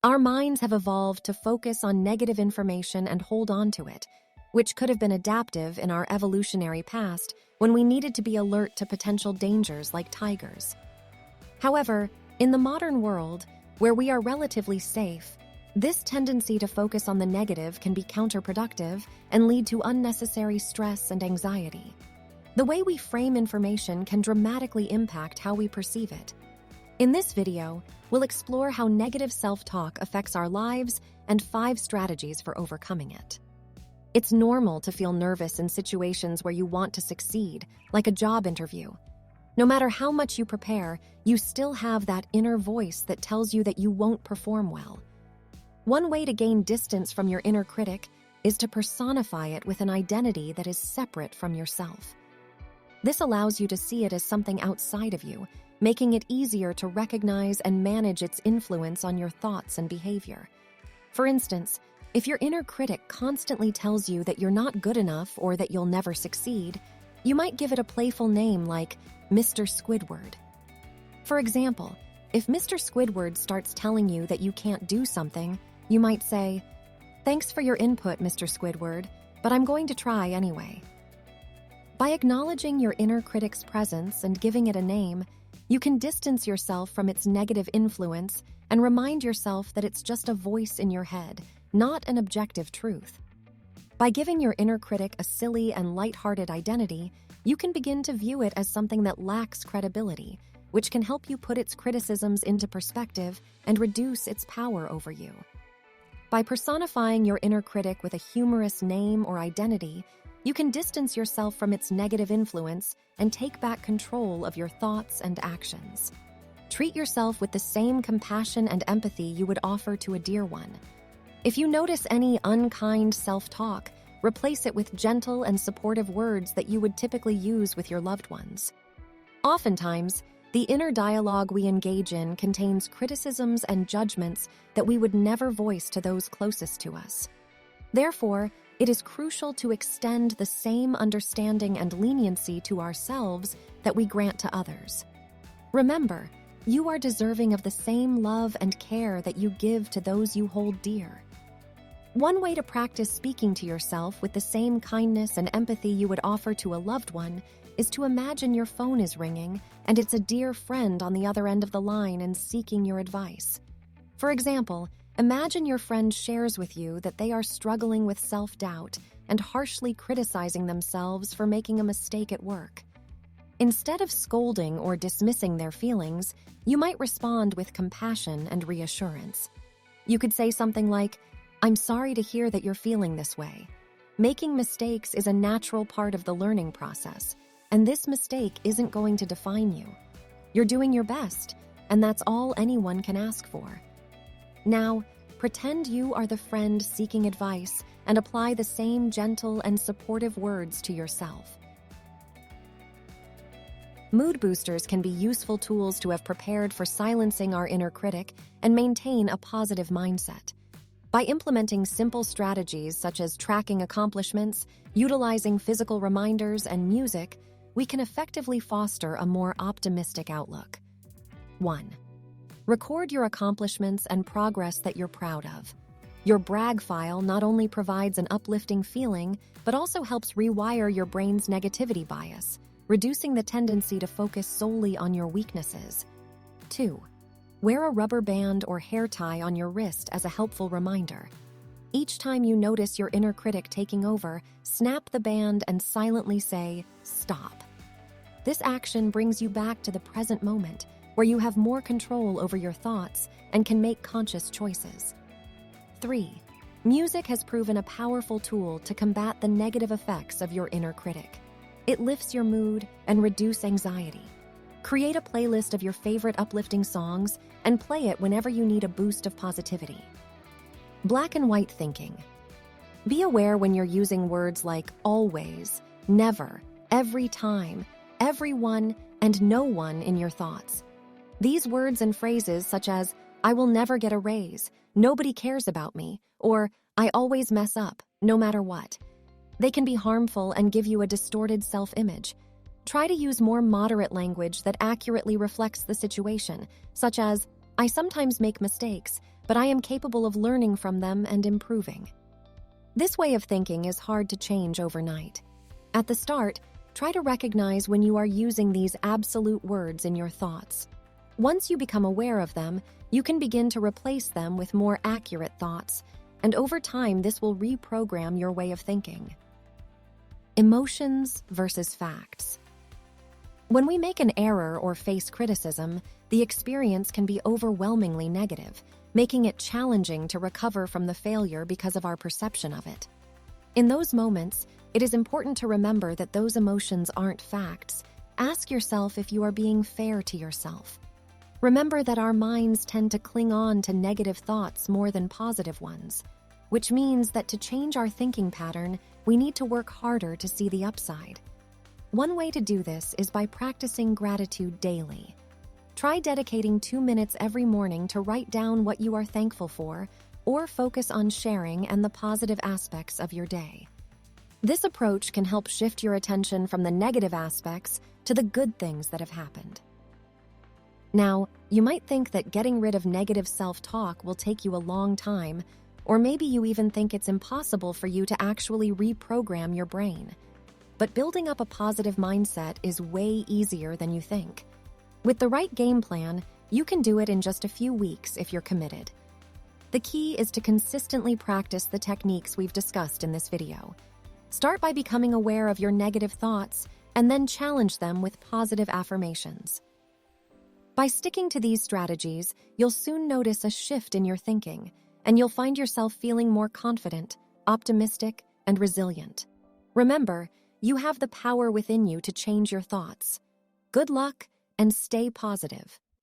Our minds have evolved to focus on negative information and hold on to it, which could have been adaptive in our evolutionary past when we needed to be alert to potential dangers like tigers. However, in the modern world, where we are relatively safe, this tendency to focus on the negative can be counterproductive and lead to unnecessary stress and anxiety. The way we frame information can dramatically impact how we perceive it. In this video, we'll explore how negative self-talk affects our lives and 5 strategies for overcoming it. It's normal to feel nervous in situations where you want to succeed, like a job interview. No matter how much you prepare, you still have that inner voice that tells you that you won't perform well. One way to gain distance from your inner critic is to personify it with an identity that is separate from yourself. This allows you to see it as something outside of you, making it easier to recognize and manage its influence on your thoughts and behavior. For instance, if your inner critic constantly tells you that you're not good enough or that you'll never succeed, you might give it a playful name like Mr. Squidward. For example, if Mr. Squidward starts telling you that you can't do something, you might say, "Thanks for your input, Mr. Squidward, but I'm going to try anyway." By acknowledging your inner critic's presence and giving it a name, you can distance yourself from its negative influence and remind yourself that it's just a voice in your head, not an objective truth. By giving your inner critic a silly and lighthearted identity, you can begin to view it as something that lacks credibility, which can help you put its criticisms into perspective and reduce its power over you. By personifying your inner critic with a humorous name or identity, you can distance yourself from its negative influence and take back control of your thoughts and actions. Treat yourself with the same compassion and empathy you would offer to a dear one. If you notice any unkind self-talk, replace it with gentle and supportive words that you would typically use with your loved ones. Oftentimes, the inner dialogue we engage in contains criticisms and judgments that we would never voice to those closest to us. Therefore, it is crucial to extend the same understanding and leniency to ourselves that we grant to others. Remember, you are deserving of the same love and care that you give to those you hold dear. One way to practice speaking to yourself with the same kindness and empathy you would offer to a loved one is to imagine your phone is ringing and it's a dear friend on the other end of the line and seeking your advice. For example, imagine your friend shares with you that they are struggling with self-doubt and harshly criticizing themselves for making a mistake at work. Instead of scolding or dismissing their feelings, you might respond with compassion and reassurance. You could say something like, "I'm sorry to hear that you're feeling this way. Making mistakes is a natural part of the learning process, and this mistake isn't going to define you. You're doing your best, and that's all anyone can ask for." Now, pretend you are the friend seeking advice and apply the same gentle and supportive words to yourself. Mood boosters can be useful tools to have prepared for silencing our inner critic and maintain a positive mindset. By implementing simple strategies such as tracking accomplishments, utilizing physical reminders, and music, we can effectively foster a more optimistic outlook. 1. Record your accomplishments and progress that you're proud of. Your brag file not only provides an uplifting feeling, but also helps rewire your brain's negativity bias, reducing the tendency to focus solely on your weaknesses. 2. Wear a rubber band or hair tie on your wrist as a helpful reminder. Each time you notice your inner critic taking over, snap the band and silently say, "Stop." This action brings you back to the present moment, where you have more control over your thoughts and can make conscious choices. 3. Music has proven a powerful tool to combat the negative effects of your inner critic. It lifts your mood and reduces anxiety. Create a playlist of your favorite uplifting songs and play it whenever you need a boost of positivity. Black and white thinking. Be aware when you're using words like always, never, every time, everyone, and no one in your thoughts. These words and phrases such as, "I will never get a raise," "nobody cares about me," or "I always mess up, no matter what." They can be harmful and give you a distorted self-image. Try to use more moderate language that accurately reflects the situation, such as, "I sometimes make mistakes, but I am capable of learning from them and improving. This way of thinking is hard to change overnight. At the start, try to recognize when you are using these absolute words in your thoughts. Once you become aware of them, you can begin to replace them with more accurate thoughts, and over time, this will reprogram your way of thinking. Emotions versus facts. When we make an error or face criticism, the experience can be overwhelmingly negative, making it challenging to recover from the failure because of our perception of it. In those moments, it is important to remember that those emotions aren't facts. Ask yourself if you are being fair to yourself. Remember that our minds tend to cling on to negative thoughts more than positive ones, which means that to change our thinking pattern, we need to work harder to see the upside. One way to do this is by practicing gratitude daily. Try dedicating 2 minutes every morning to write down what you are thankful for, or focus on sharing and the positive aspects of your day. This approach can help shift your attention from the negative aspects to the good things that have happened. Now, you might think that getting rid of negative self-talk will take you a long time, or maybe you even think it's impossible for you to actually reprogram your brain. But building up a positive mindset is way easier than you think. With the right game plan, you can do it in just a few weeks if you're committed. The key is to consistently practice the techniques we've discussed in this video. Start by becoming aware of your negative thoughts and then challenge them with positive affirmations. By sticking to these strategies, you'll soon notice a shift in your thinking, and you'll find yourself feeling more confident, optimistic, and resilient. Remember, you have the power within you to change your thoughts. Good luck and stay positive.